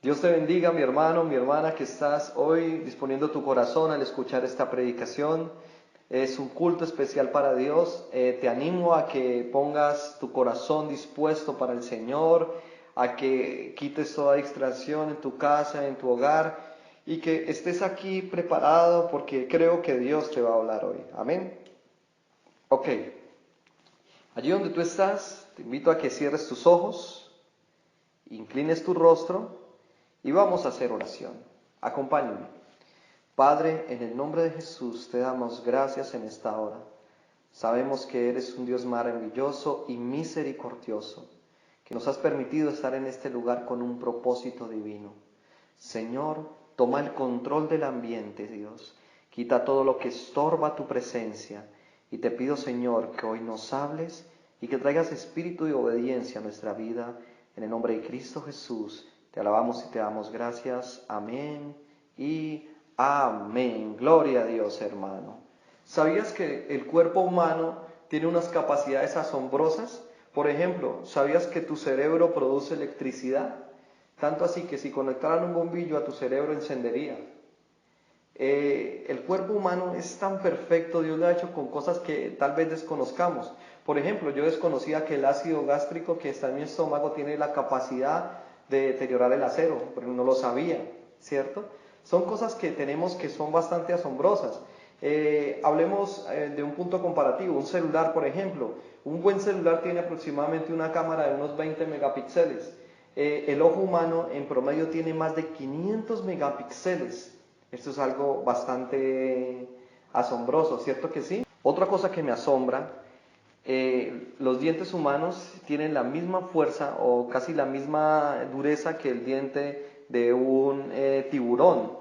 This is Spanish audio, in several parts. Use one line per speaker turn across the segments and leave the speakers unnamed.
Dios te bendiga, mi hermano, mi hermana, que estás hoy disponiendo tu corazón al escuchar esta predicación. Es un culto especial para Dios. Te animo a que pongas tu corazón dispuesto para el Señor, a que quites toda distracción en tu casa, en tu hogar, y que estés aquí preparado porque creo que Dios te va a hablar hoy. Amén. Ok. Allí donde tú estás, te invito a que cierres tus ojos, inclines tu rostro y vamos a hacer oración. Acompáñame. Padre, en el nombre de Jesús te damos gracias en esta hora. Sabemos que eres un Dios maravilloso y misericordioso, que nos has permitido estar en este lugar con un propósito divino. Señor, toma el control del ambiente, Dios. Quita todo lo que estorba tu presencia. Y te pido, Señor, que hoy nos hables y que traigas espíritu y obediencia a nuestra vida. En el nombre de Cristo Jesús, te alabamos y te damos gracias. Amén y amén. Gloria a Dios, hermano. ¿Sabías que el cuerpo humano tiene unas capacidades asombrosas? Por ejemplo, ¿sabías que tu cerebro produce electricidad? Tanto así que si conectaran un bombillo a tu cerebro encendería. El cuerpo humano es tan perfecto, Dios lo ha hecho con cosas que tal vez desconozcamos. Por ejemplo, yo desconocía que el ácido gástrico que está en mi estómago tiene la capacidad de deteriorar el acero, pero no lo sabía, ¿cierto? Son cosas que tenemos que son bastante asombrosas. Hablemos de un punto comparativo, un celular, por ejemplo. Un buen celular tiene aproximadamente una cámara de unos 20 megapíxeles. El ojo humano en promedio tiene más de 500 megapíxeles. Esto es algo bastante asombroso, ¿cierto que sí? Otra cosa que me asombra, los dientes humanos tienen la misma fuerza o casi la misma dureza que el diente de un tiburón.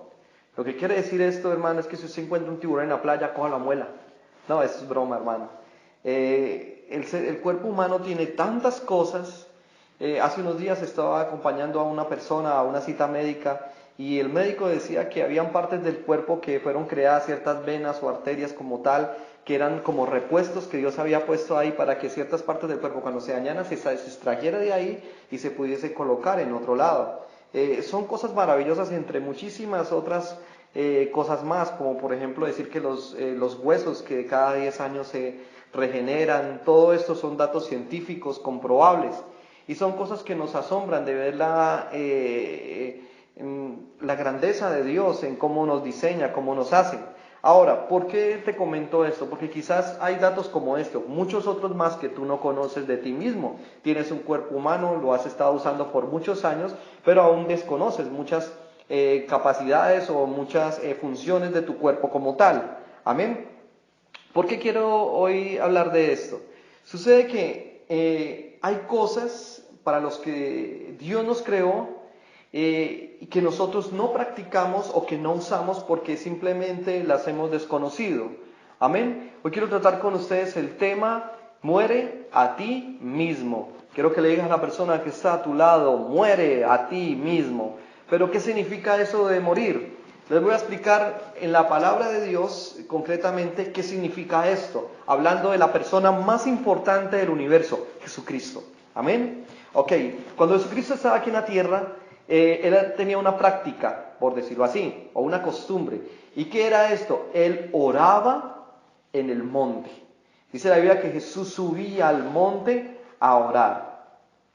Lo que quiere decir esto, hermano, es que si usted encuentra un tiburón en la playa, coja la muela. No, eso es broma, hermano. El cuerpo humano tiene tantas cosas. Hace unos días estaba acompañando a una persona a una cita médica y el médico decía que habían partes del cuerpo que fueron creadas, ciertas venas o arterias como tal, que eran como repuestos que Dios había puesto ahí para que ciertas partes del cuerpo cuando se dañaran se extrajera de ahí y se pudiese colocar en otro lado. Son cosas maravillosas entre muchísimas otras cosas más, como por ejemplo decir que los huesos que cada 10 años se regeneran, todo esto son datos científicos comprobables y son cosas que nos asombran de ver la grandeza de Dios en cómo nos diseña, cómo nos hace. Ahora, ¿por qué te comento esto? Porque quizás hay datos como esto, muchos otros más que tú no conoces de ti mismo. Tienes un cuerpo humano, lo has estado usando por muchos años, pero aún desconoces muchas capacidades o muchas funciones de tu cuerpo como tal. Amén. ¿Por qué quiero hoy hablar de esto? Sucede que hay cosas para los que Dios nos creó y que nosotros no practicamos o que no usamos porque simplemente las hemos desconocido. Amén. Hoy quiero tratar con ustedes el tema muere a ti mismo. Quiero que le digas a la persona que está a tu lado, muere a ti mismo. Pero ¿qué significa eso de morir? Les voy a explicar en la palabra de Dios concretamente qué significa esto, hablando de la persona más importante del universo, Jesucristo. Amén. Ok, cuando Jesucristo estaba aquí en la tierra, él tenía una práctica, por decirlo así, o una costumbre. ¿Y qué era esto? Él oraba en el monte. Dice la Biblia que Jesús subía al monte a orar.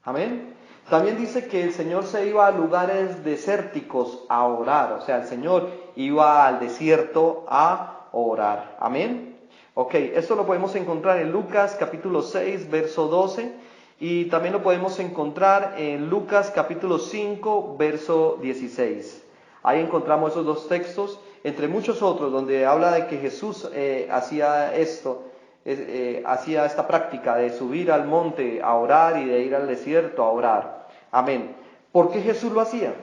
Amén. También dice que el Señor se iba a lugares desérticos a orar. O sea, el Señor iba al desierto a orar. Amén. Ok, esto lo podemos encontrar en Lucas capítulo 6, verso 12. Y también lo podemos encontrar en Lucas capítulo 5, verso 16. Ahí encontramos esos dos textos, entre muchos otros, donde habla de que Jesús hacía esto. Hacía esta práctica de subir al monte a orar y de ir al desierto a orar. Amén. ¿Por qué Jesús lo hacía?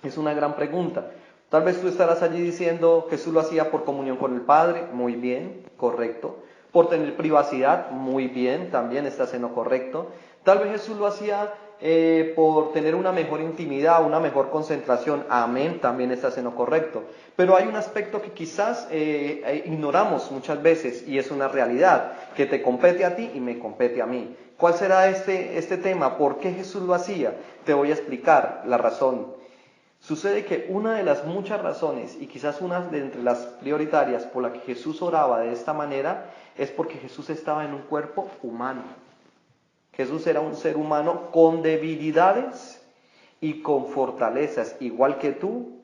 Es una gran pregunta. Tal vez tú estarás allí diciendo Jesús lo hacía por comunión con el Padre. Muy bien, correcto. Por tener privacidad. Muy bien, también estás en lo correcto. Tal vez Jesús lo hacía por tener una mejor intimidad, una mejor concentración. Amén, también estás en lo correcto. Pero hay un aspecto que quizás ignoramos muchas veces y es una realidad que te compete a ti y me compete a mí. ¿Cuál será este tema? ¿Por qué Jesús lo hacía? Te voy a explicar la razón. Sucede que una de las muchas razones, y quizás una de entre las prioritarias por la que Jesús oraba de esta manera, es porque Jesús estaba en un cuerpo humano. Jesús era un ser humano con debilidades y con fortalezas, igual que tú,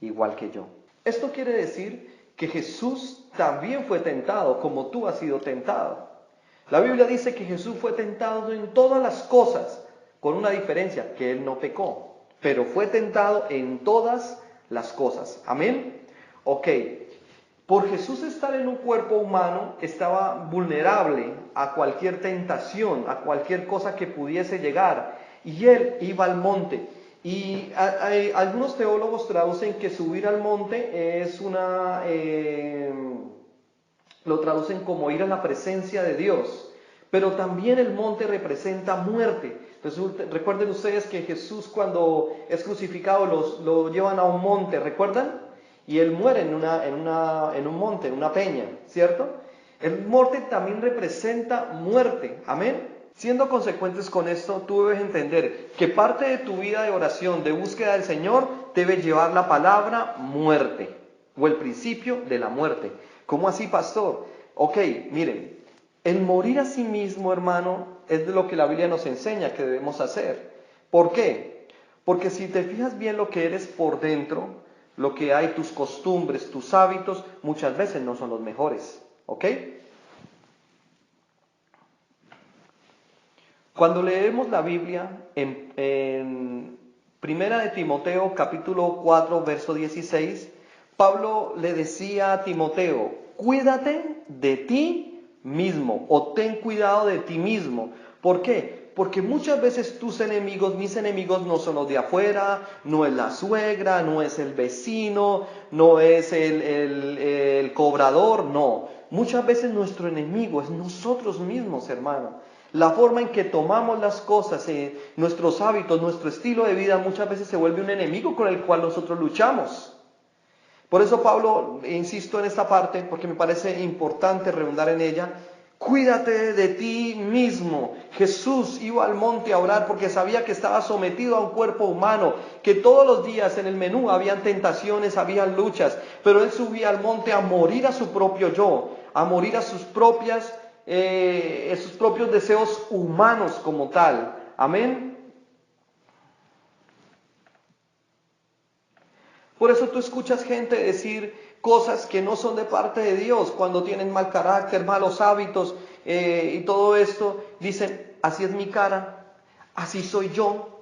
igual que yo. Esto quiere decir que Jesús también fue tentado, como tú has sido tentado. La Biblia dice que Jesús fue tentado en todas las cosas, con una diferencia, que Él no pecó, pero fue tentado en todas las cosas. ¿Amén? Ok. Por Jesús estar en un cuerpo humano, estaba vulnerable a cualquier tentación, a cualquier cosa que pudiese llegar. Y Él iba al monte. Y algunos teólogos traducen que subir al monte es lo traducen como ir a la presencia de Dios. Pero también el monte representa muerte. Entonces, recuerden ustedes que Jesús, cuando es crucificado, lo llevan a un monte, ¿recuerdan? Y Él muere en un monte, en una peña, ¿cierto? El monte también representa muerte, ¿amén? Siendo consecuentes con esto, tú debes entender que parte de tu vida de oración, de búsqueda del Señor, debe llevar la palabra muerte, o el principio de la muerte. ¿Cómo así, pastor? Ok, miren, el morir a sí mismo, hermano, es de lo que la Biblia nos enseña que debemos hacer. ¿Por qué? Porque si te fijas bien lo que eres por dentro, lo que hay, tus costumbres, tus hábitos, muchas veces no son los mejores. ¿Ok? Cuando leemos la Biblia en Primera de Timoteo, capítulo 4, verso 16, Pablo le decía a Timoteo, cuídate de ti mismo, o ten cuidado de ti mismo. ¿Por qué? Porque muchas veces tus enemigos, mis enemigos, no son los de afuera, no es la suegra, no es el vecino, no es el cobrador, no. Muchas veces nuestro enemigo es nosotros mismos, hermano. La forma en que tomamos las cosas, nuestros hábitos, nuestro estilo de vida, muchas veces se vuelve un enemigo con el cual nosotros luchamos. Por eso Pablo, insisto en esta parte, porque me parece importante redundar en ella, cuídate de ti mismo. Jesús iba al monte a orar porque sabía que estaba sometido a un cuerpo humano, que todos los días en el menú habían tentaciones, habían luchas, pero Él subía al monte a morir a su propio yo, a morir a sus propios deseos humanos como tal. Amén. Por eso tú escuchas gente decir cosas que no son de parte de Dios, cuando tienen mal carácter, malos hábitos y todo esto. Dicen, así es mi cara, así soy yo,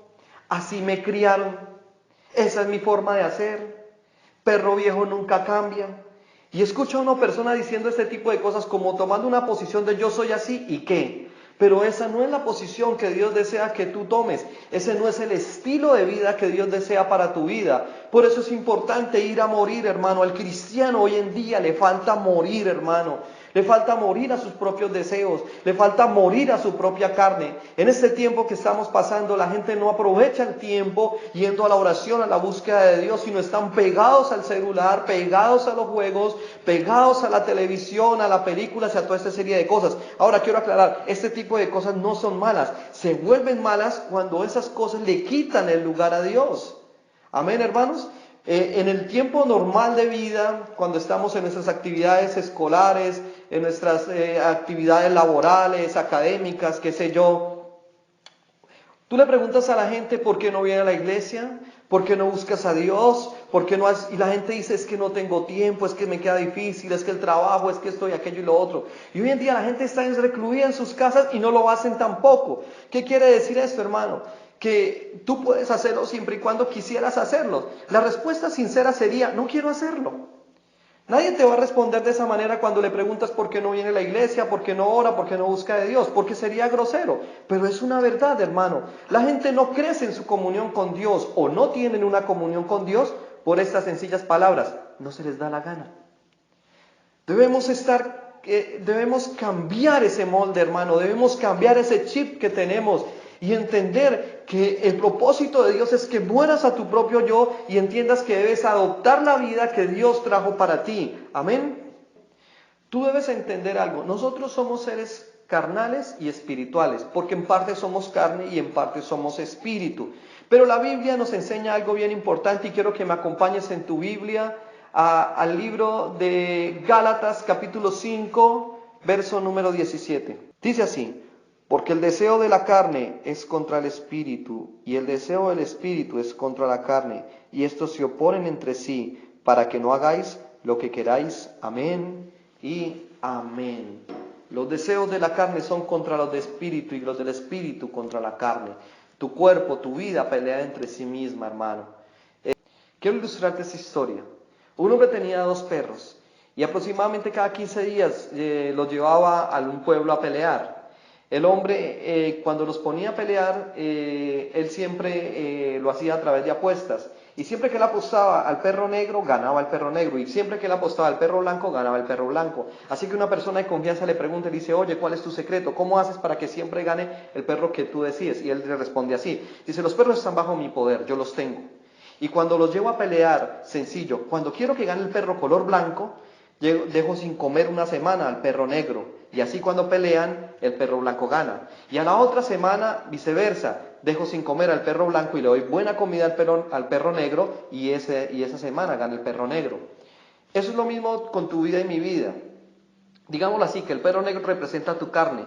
así me criaron, esa es mi forma de hacer, perro viejo nunca cambia. Y escucho a una persona diciendo este tipo de cosas como tomando una posición de yo soy así y qué. Pero esa no es la posición que Dios desea que tú tomes. Ese no es el estilo de vida que Dios desea para tu vida. Por eso es importante ir a morir, hermano. Al cristiano hoy en día le falta morir, hermano. Le falta morir a sus propios deseos, le falta morir a su propia carne. En este tiempo que estamos pasando, la gente no aprovecha el tiempo yendo a la oración, a la búsqueda de Dios, sino están pegados al celular, pegados a los juegos, pegados a la televisión, a las películas y a toda esta serie de cosas. Ahora quiero aclarar, este tipo de cosas no son malas, se vuelven malas cuando esas cosas le quitan el lugar a Dios. Amén, hermanos. En el tiempo normal de vida, cuando estamos en nuestras actividades escolares, en nuestras actividades laborales, académicas, qué sé yo, tú le preguntas a la gente por qué no viene a la iglesia, por qué no buscas a Dios, por qué no has... y la gente dice es que no tengo tiempo, es que me queda difícil, es que el trabajo, es que esto y aquello y lo otro. Y hoy en día la gente está recluida en sus casas y no lo hacen tampoco. ¿Qué quiere decir esto, hermano? Que tú puedes hacerlo siempre y cuando quisieras hacerlo. La respuesta sincera sería, no quiero hacerlo. Nadie te va a responder de esa manera cuando le preguntas por qué no viene a la iglesia, por qué no ora, por qué no busca de Dios, porque sería grosero. Pero es una verdad, hermano. La gente no crece en su comunión con Dios o no tienen una comunión con Dios por estas sencillas palabras. No se les da la gana. Debemos cambiar ese molde, hermano. Debemos cambiar ese chip que tenemos y entender que el propósito de Dios es que mueras a tu propio yo y entiendas que debes adoptar la vida que Dios trajo para ti. Amén. Tú debes entender algo. Nosotros somos seres carnales y espirituales, porque en parte somos carne y en parte somos espíritu. Pero la Biblia nos enseña algo bien importante y quiero que me acompañes en tu Biblia al libro de Gálatas capítulo 5, verso número 17. Dice así: porque el deseo de la carne es contra el espíritu, y el deseo del espíritu es contra la carne, y estos se oponen entre sí, para que no hagáis lo que queráis. Amén y amén. Los deseos de la carne son contra los del espíritu, y los del espíritu contra la carne. Tu cuerpo, tu vida pelea entre sí misma, hermano. Quiero ilustrarte esta historia. Un hombre tenía 2 perros, y aproximadamente cada 15 días los llevaba a un pueblo a pelear. El hombre, cuando los ponía a pelear, él siempre lo hacía a través de apuestas. Y siempre que él apostaba al perro negro, ganaba el perro negro. Y siempre que él apostaba al perro blanco, ganaba el perro blanco. Así que una persona de confianza le pregunta y le dice: oye, ¿cuál es tu secreto? ¿Cómo haces para que siempre gane el perro que tú decides? Y él le responde así. Dice: los perros están bajo mi poder, yo los tengo. Y cuando los llevo a pelear, sencillo, cuando quiero que gane el perro color blanco, dejo sin comer una semana al perro negro. Y así cuando pelean, el perro blanco gana. Y a la otra semana, viceversa, dejo sin comer al perro blanco y le doy buena comida al perro negro, y esa semana gana el perro negro. Eso es lo mismo con tu vida y mi vida. Digámoslo así, que el perro negro representa tu carne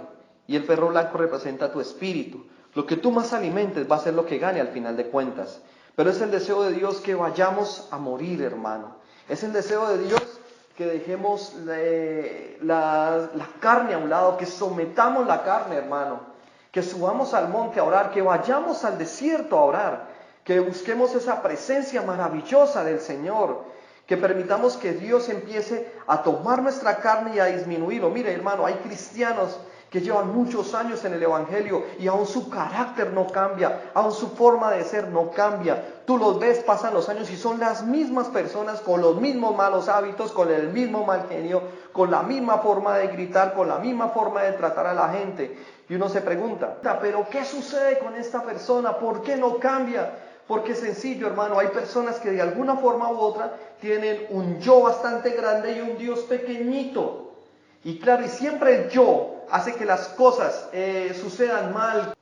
y el perro blanco representa tu espíritu. Lo que tú más alimentes va a ser lo que gane al final de cuentas. Pero es el deseo de Dios que vayamos a morir, hermano. Es el deseo de Dios que dejemos la carne a un lado, que sometamos la carne, hermano. Que subamos al monte a orar, que vayamos al desierto a orar, que busquemos esa presencia maravillosa del Señor, que permitamos que Dios empiece a tomar nuestra carne y a disminuirlo. Mire, hermano, hay cristianos que llevan muchos años en el Evangelio y aún su carácter no cambia, aún su forma de ser no cambia. Tú los ves, pasan los años y son las mismas personas con los mismos malos hábitos, con el mismo mal genio, con la misma forma de gritar, con la misma forma de tratar a la gente. Y uno se pregunta: ¿pero qué sucede con esta persona? ¿Por qué no cambia? Porque es sencillo, hermano, hay personas que de alguna forma u otra tienen un yo bastante grande y un Dios pequeñito. Y claro, y siempre el yo hace que las cosas sucedan mal,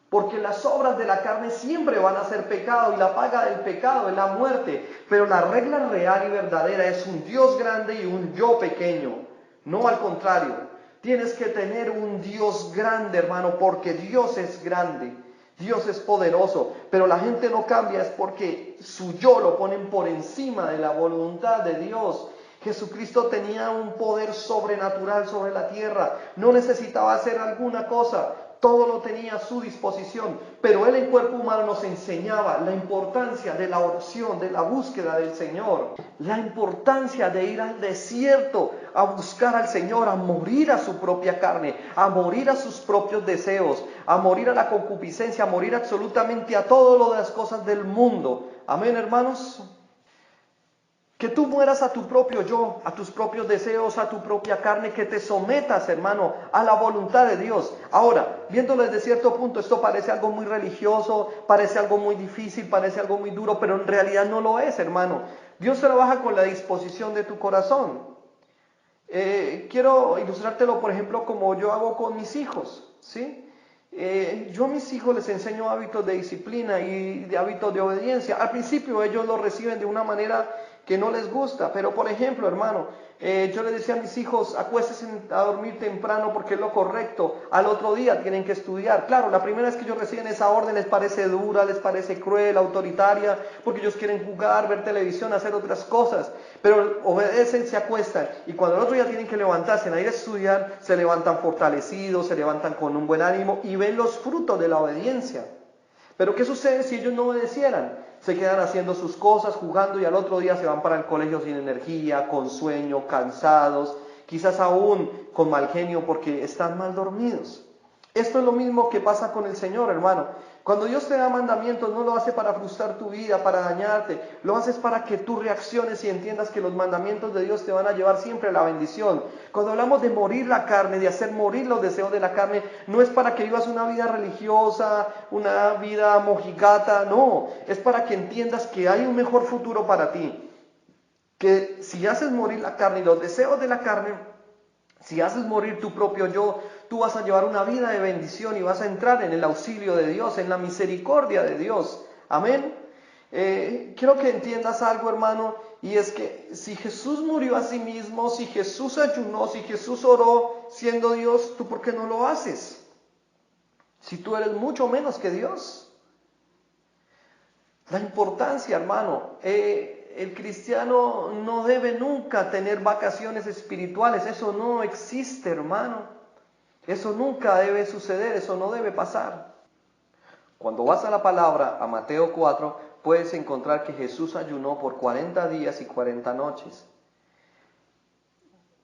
porque las obras de la carne siempre van a ser pecado, y la paga del pecado es la muerte. Pero la regla real y verdadera es un Dios grande y un yo pequeño, no al contrario. Tienes que tener un Dios grande, hermano, porque Dios es grande. Dios es poderoso, pero la gente no cambia es porque su yo lo ponen por encima de la voluntad de Dios. Jesucristo tenía un poder sobrenatural sobre la tierra, no necesitaba hacer alguna cosa, todo lo tenía a su disposición, pero Él en cuerpo humano nos enseñaba la importancia de la oración, de la búsqueda del Señor, la importancia de ir al desierto a buscar al Señor, a morir a su propia carne, a morir a sus propios deseos, a morir a la concupiscencia, a morir absolutamente a todo las cosas del mundo. Amén, hermanos. Que tú mueras a tu propio yo, a tus propios deseos, a tu propia carne, que te sometas, hermano, a la voluntad de Dios. Ahora, viéndolo desde cierto punto, esto parece algo muy religioso, parece algo muy difícil, parece algo muy duro, pero en realidad no lo es, hermano. Dios trabaja con la disposición de tu corazón. Quiero ilustrártelo, por ejemplo, como yo hago con mis hijos, ¿sí? Yo a mis hijos les enseño hábitos de disciplina y de hábitos de obediencia. Al principio ellos lo reciben de una manera que no les gusta, pero por ejemplo, hermano, yo les decía a mis hijos: acuéstense a dormir temprano porque es lo correcto, al otro día tienen que estudiar. Claro, la primera vez que ellos reciben esa orden les parece dura, les parece cruel, autoritaria, porque ellos quieren jugar, ver televisión, hacer otras cosas, pero obedecen, se acuestan, y cuando el otro día tienen que levantarse a ir a estudiar, se levantan fortalecidos, se levantan con un buen ánimo y ven los frutos de la obediencia. Pero ¿qué sucede si ellos no obedecieran? Se quedan haciendo sus cosas, jugando, y al otro día se van para el colegio sin energía, con sueño, cansados, quizás aún con mal genio porque están mal dormidos. Esto es lo mismo que pasa con el Señor, hermano. Cuando Dios te da mandamientos, no lo hace para frustrar tu vida, para dañarte. Lo haces para que tú reacciones y entiendas que los mandamientos de Dios te van a llevar siempre a la bendición. Cuando hablamos de morir la carne, de hacer morir los deseos de la carne, no es para que vivas una vida religiosa, una vida mojigata, no. Es para que entiendas que hay un mejor futuro para ti. Que si haces morir la carne y los deseos de la carne, si haces morir tu propio yo, tú vas a llevar una vida de bendición y vas a entrar en el auxilio de Dios, en la misericordia de Dios. Amén. Quiero que entiendas algo, hermano, y es que si Jesús murió a sí mismo, si Jesús ayunó, si Jesús oró siendo Dios, ¿tú por qué no lo haces? Si tú eres mucho menos que Dios. La importancia, hermano, el cristiano no debe nunca tener vacaciones espirituales, eso no existe, hermano. Eso nunca debe suceder, eso no debe pasar. Cuando vas a la palabra, a Mateo 4, puedes encontrar que Jesús ayunó por 40 días y 40 noches.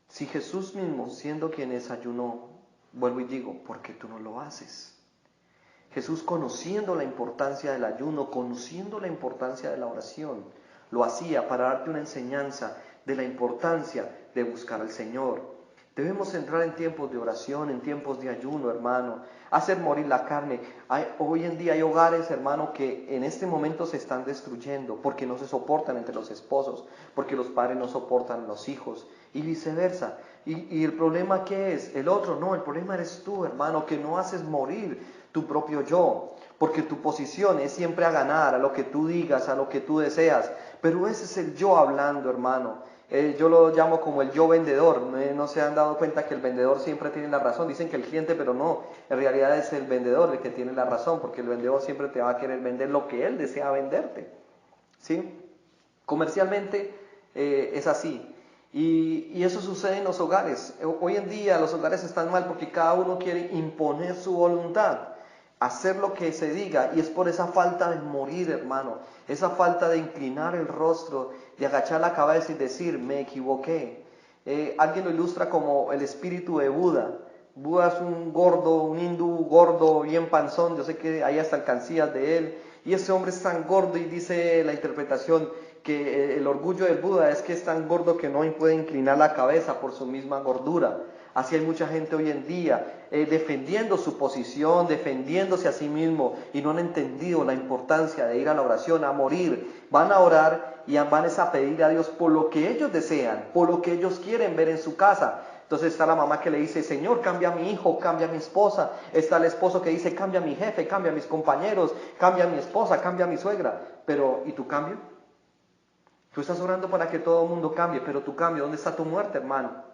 Si Jesús mismo, siendo quien es, ayunó, vuelvo y digo, ¿por qué tú no lo haces? Jesús, conociendo la importancia del ayuno, conociendo la importancia de la oración, lo hacía para darte una enseñanza de la importancia de buscar al Señor. Debemos entrar en tiempos de oración, en tiempos de ayuno, hermano, hacer morir la carne. Hoy en día hay hogares, hermano, que en este momento se están destruyendo porque no se soportan entre los esposos, porque los padres no soportan a los hijos y viceversa. ¿Y el problema qué es? El otro, no, el problema eres tú, hermano, que no haces morir tu propio yo, porque tu posición es siempre a ganar, a lo que tú digas, a lo que tú deseas, pero ese es el yo hablando, hermano. Yo lo llamo como el yo vendedor. No se han dado cuenta que el vendedor siempre tiene la razón. Dicen que el cliente, pero no, en realidad es el vendedor el que tiene la razón, porque el vendedor siempre te va a querer vender lo que él desea venderte, ¿sí? Comercialmente es así. Y eso sucede en los hogares. Hoy en día los hogares están mal porque cada uno quiere imponer su voluntad, hacer lo que se diga, y es por esa falta de morir, hermano, esa falta de inclinar el rostro, de agachar la cabeza y decir, me equivoqué. Alguien lo ilustra como el espíritu de Buda. Buda es un gordo, un hindú gordo, bien panzón, yo sé que hay hasta alcancías de él, y ese hombre es tan gordo, y dice la interpretación que el orgullo del Buda es que es tan gordo que no puede inclinar la cabeza por su misma gordura. Así hay mucha gente hoy en día defendiendo su posición, defendiéndose a sí mismo, y no han entendido la importancia de ir a la oración, a morir. Van a orar y van a pedir a Dios por lo que ellos desean, por lo que ellos quieren ver en su casa. Entonces está la mamá que le dice, Señor, cambia a mi hijo, cambia a mi esposa. Está el esposo que dice, cambia a mi jefe, cambia a mis compañeros, cambia a mi esposa, cambia a mi suegra. Pero, ¿y tu cambio? Tú estás orando para que todo el mundo cambie, pero tu cambio, ¿dónde está tu muerte, hermano?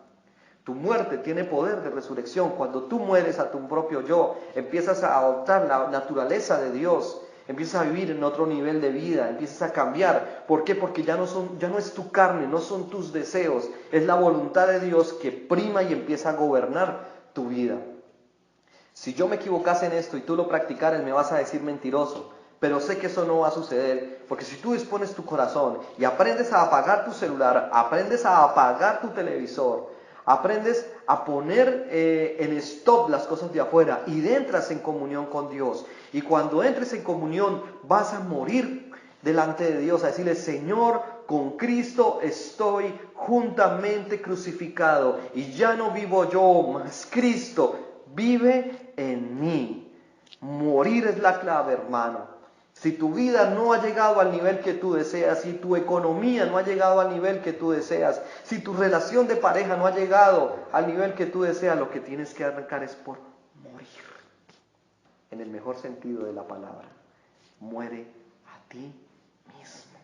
Tu muerte tiene poder de resurrección. Cuando tú mueres a tu propio yo, empiezas a adoptar la naturaleza de Dios, empiezas a vivir en otro nivel de vida, empiezas a cambiar. ¿Por qué? Porque ya no es tu carne, no son tus deseos, es la voluntad de Dios que prima y empieza a gobernar tu vida. Si yo me equivocase en esto y tú lo practicares, me vas a decir mentiroso. Pero sé que eso no va a suceder, porque si tú dispones tu corazón y aprendes a apagar tu celular, aprendes a apagar tu televisor, aprendes a poner en stop las cosas de afuera y entras en comunión con Dios. Y cuando entres en comunión vas a morir delante de Dios, a decirle, Señor, con Cristo estoy juntamente crucificado y ya no vivo yo, mas Cristo vive en mí. Morir es la clave, hermano. Si tu vida no ha llegado al nivel que tú deseas, si tu economía no ha llegado al nivel que tú deseas, si tu relación de pareja no ha llegado al nivel que tú deseas, lo que tienes que arrancar es por morir. En el mejor sentido de la palabra. Muere a ti mismo.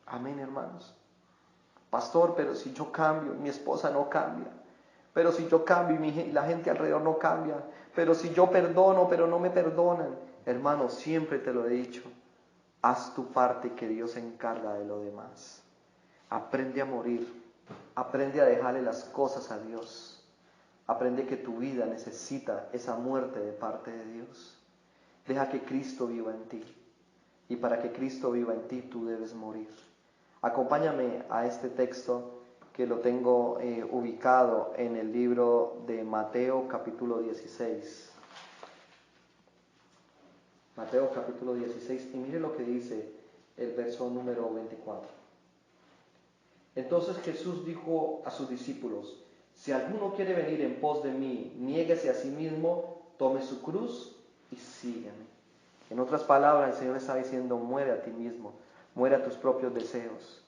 Amén, hermanos. Pastor, pero si yo cambio, mi esposa no cambia. Pero si yo cambio y la gente alrededor no cambia. Pero si yo perdono, pero no me perdonan. Hermano, siempre te lo he dicho. Haz tu parte, que Dios se encarga de lo demás. Aprende a morir. Aprende a dejarle las cosas a Dios. Aprende que tu vida necesita esa muerte de parte de Dios. Deja que Cristo viva en ti. Y para que Cristo viva en ti, tú debes morir. Acompáñame a este texto que lo tengo ubicado en el libro de Mateo capítulo 16. Mateo capítulo 16, y mire lo que dice el verso número 24. Entonces Jesús dijo a sus discípulos, si alguno quiere venir en pos de mí, niéguese a sí mismo, tome su cruz y sígame. En otras palabras, el Señor está diciendo, muere a ti mismo, muere a tus propios deseos,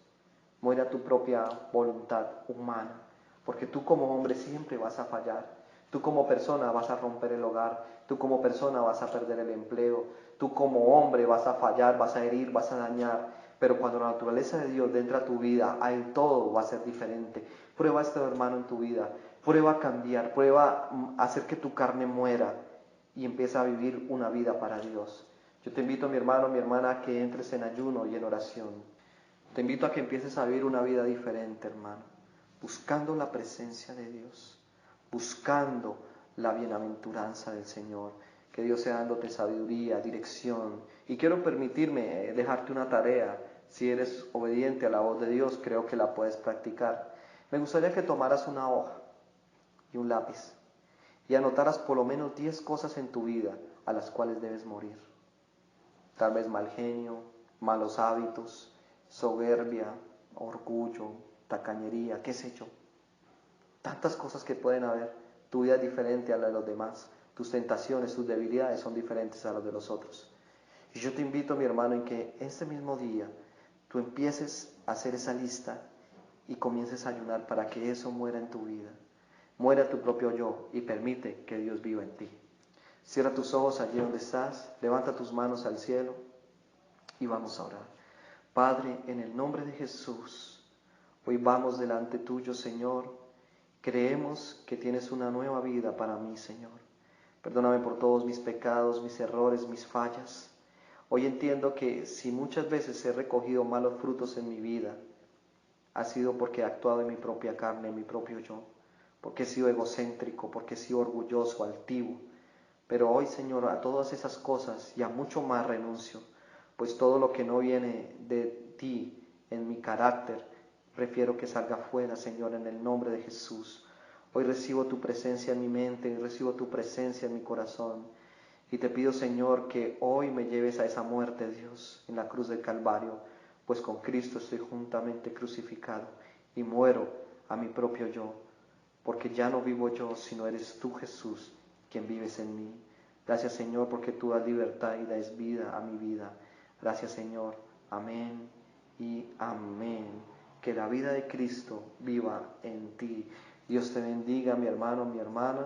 muere a tu propia voluntad humana, porque tú como hombre siempre vas a fallar. Tú como persona vas a romper el hogar, tú como persona vas a perder el empleo, Tú como hombre vas a fallar, vas a herir, vas a dañar, pero cuando la naturaleza de Dios entra a tu vida, ahí todo va a ser diferente. Prueba esto, hermano, en tu vida. Prueba a cambiar, prueba a hacer que tu carne muera y empieza a vivir una vida para Dios. Yo te invito, mi hermano, mi hermana, a que entres en ayuno y en oración. Te invito a que empieces a vivir una vida diferente, hermano, buscando la presencia de Dios, buscando la bienaventuranza del Señor. Que Dios sea dándote sabiduría, dirección. Y quiero permitirme dejarte una tarea. Si eres obediente a la voz de Dios, creo que la puedes practicar. Me gustaría que tomaras una hoja y un lápiz y anotaras por lo menos 10 cosas en tu vida a las cuales debes morir. Tal vez mal genio, malos hábitos, soberbia, orgullo, tacañería, qué sé yo. Tantas cosas que pueden haber. Tu vida es diferente a la de los demás. Tus tentaciones, tus debilidades son diferentes a las de los otros. Y yo te invito, mi hermano, en que este mismo día tú empieces a hacer esa lista y comiences a ayunar para que eso muera en tu vida. Muera tu propio yo y permite que Dios viva en ti. Cierra tus ojos allí donde estás, levanta tus manos al cielo y vamos a orar. Padre, en el nombre de Jesús, hoy vamos delante tuyo, Señor. Creemos que tienes una nueva vida para mí, Señor. Perdóname por todos mis pecados, mis errores, mis fallas. Hoy entiendo que si muchas veces he recogido malos frutos en mi vida, ha sido porque he actuado en mi propia carne, en mi propio yo, porque he sido egocéntrico, porque he sido orgulloso, altivo. Pero hoy, Señor, a todas esas cosas y a mucho más renuncio, pues todo lo que no viene de ti en mi carácter, prefiero que salga fuera, Señor, en el nombre de Jesús. Hoy recibo tu presencia en mi mente y recibo tu presencia en mi corazón. Y te pido, Señor, que hoy me lleves a esa muerte, Dios, en la cruz del Calvario, pues con Cristo estoy juntamente crucificado y muero a mi propio yo, porque ya no vivo yo, sino eres tú, Jesús, quien vives en mí. Gracias, Señor, porque tú das libertad y das vida a mi vida. Gracias, Señor. Amén y amén. Que la vida de Cristo viva en ti. Dios te bendiga, mi hermano, mi hermana.